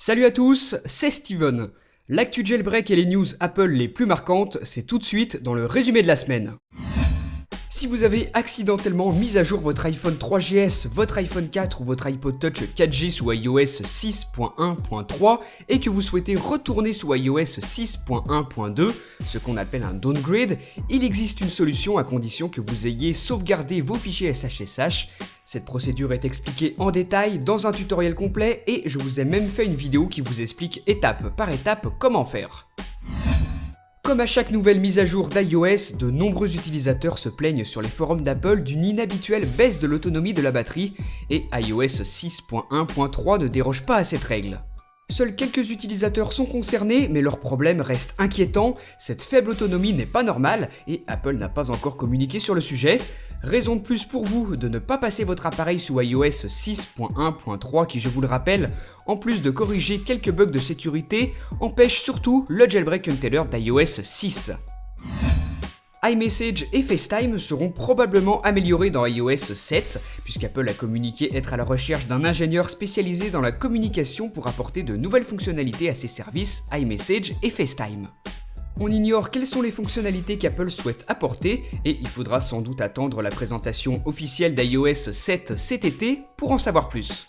Salut à tous, c'est Steven. L'actu jailbreak et les news Apple les plus marquantes, c'est tout de suite dans le résumé de la semaine. Si vous avez accidentellement mis à jour votre iPhone 3GS, votre iPhone 4 ou votre iPod Touch 4G sous iOS 6.1.3 et que vous souhaitez retourner sous iOS 6.1.2, ce qu'on appelle un downgrade, il existe une solution à condition que vous ayez sauvegardé vos fichiers SHSH. Cette procédure est expliquée en détail dans un tutoriel complet et je vous ai même fait une vidéo qui vous explique étape par étape comment faire. Comme à chaque nouvelle mise à jour d'iOS, de nombreux utilisateurs se plaignent sur les forums d'Apple d'une inhabituelle baisse de l'autonomie de la batterie et iOS 6.1.3 ne déroge pas à cette règle. Seuls quelques utilisateurs sont concernés, mais leur problème reste inquiétant, cette faible autonomie n'est pas normale et Apple n'a pas encore communiqué sur le sujet. Raison de plus pour vous de ne pas passer votre appareil sous iOS 6.1.3 qui, je vous le rappelle, en plus de corriger quelques bugs de sécurité, empêche surtout le jailbreak untethered d'iOS 6. iMessage et FaceTime seront probablement améliorés dans iOS 7, puisqu'Apple a communiqué être à la recherche d'un ingénieur spécialisé dans la communication pour apporter de nouvelles fonctionnalités à ses services iMessage et FaceTime. On ignore quelles sont les fonctionnalités qu'Apple souhaite apporter et il faudra sans doute attendre la présentation officielle d'iOS 7 cet été pour en savoir plus.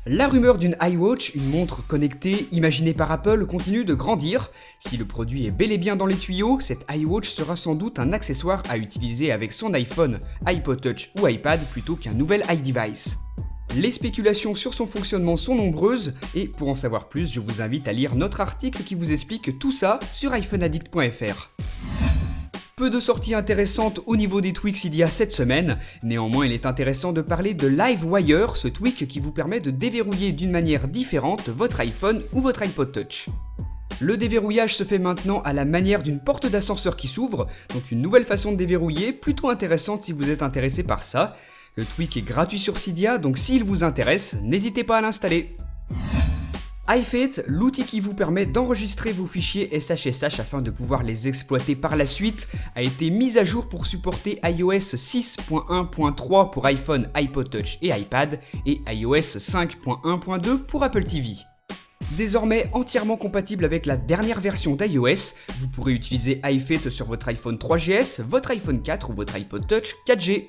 La rumeur d'une iWatch, une montre connectée imaginée par Apple, continue de grandir. Si le produit est bel et bien dans les tuyaux, cette iWatch sera sans doute un accessoire à utiliser avec son iPhone, iPod Touch ou iPad plutôt qu'un nouvel iDevice. Les spéculations sur son fonctionnement sont nombreuses et pour en savoir plus, je vous invite à lire notre article qui vous explique tout ça sur iPhoneaddict.fr. Peu de sorties intéressantes au niveau des tweaks il y a cette semaine, néanmoins il est intéressant de parler de LiveWire, ce tweak qui vous permet de déverrouiller d'une manière différente votre iPhone ou votre iPod Touch. Le déverrouillage se fait maintenant à la manière d'une porte d'ascenseur qui s'ouvre, donc une nouvelle façon de déverrouiller, plutôt intéressante si vous êtes intéressé par ça. Le tweak est gratuit sur Cydia, donc s'il vous intéresse, n'hésitez pas à l'installer. iFit, l'outil qui vous permet d'enregistrer vos fichiers SHSH afin de pouvoir les exploiter par la suite, a été mis à jour pour supporter iOS 6.1.3 pour iPhone, iPod Touch et iPad et iOS 5.1.2 pour Apple TV. Désormais entièrement compatible avec la dernière version d'iOS, vous pourrez utiliser iFit sur votre iPhone 3GS, votre iPhone 4 ou votre iPod Touch 4G.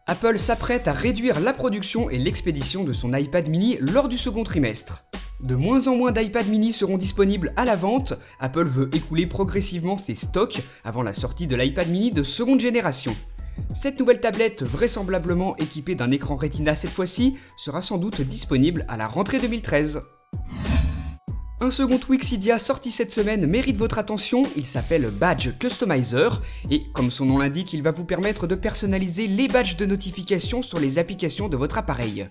Apple s'apprête à réduire la production et l'expédition de son iPad mini lors du second trimestre. De moins en moins d'iPad mini seront disponibles à la vente, Apple veut écouler progressivement ses stocks avant la sortie de l'iPad mini de seconde génération. Cette nouvelle tablette, vraisemblablement équipée d'un écran Retina cette fois-ci, sera sans doute disponible à la rentrée 2013. Un second tweak Cydia sorti cette semaine mérite votre attention, il s'appelle Badge Customizer et comme son nom l'indique, il va vous permettre de personnaliser les badges de notification sur les applications de votre appareil.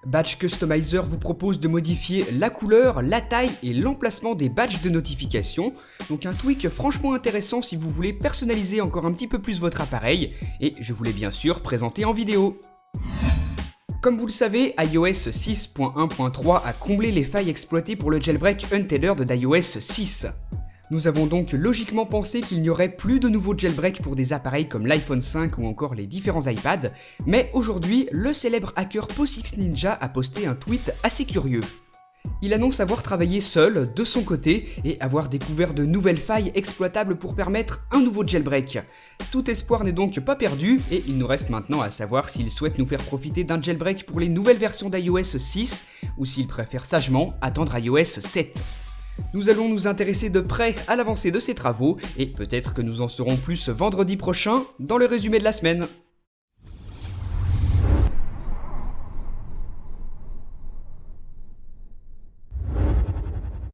Badge Customizer vous propose de modifier la couleur, la taille et l'emplacement des badges de notification, donc un tweak franchement intéressant si vous voulez personnaliser encore un petit peu plus votre appareil et je vous l'ai bien sûr présenté en vidéo. Comme vous le savez, iOS 6.1.3 a comblé les failles exploitées pour le jailbreak untethered d'iOS 6. Nous avons donc logiquement pensé qu'il n'y aurait plus de nouveaux jailbreaks pour des appareils comme l'iPhone 5 ou encore les différents iPads, mais aujourd'hui, le célèbre hacker PoSixNinja a posté un tweet assez curieux. Il annonce avoir travaillé seul, de son côté, et avoir découvert de nouvelles failles exploitables pour permettre un nouveau jailbreak. Tout espoir n'est donc pas perdu, et il nous reste maintenant à savoir s'il souhaite nous faire profiter d'un jailbreak pour les nouvelles versions d'iOS 6, ou s'il préfère sagement attendre iOS 7. Nous allons nous intéresser de près à l'avancée de ces travaux, et peut-être que nous en saurons plus vendredi prochain dans le résumé de la semaine.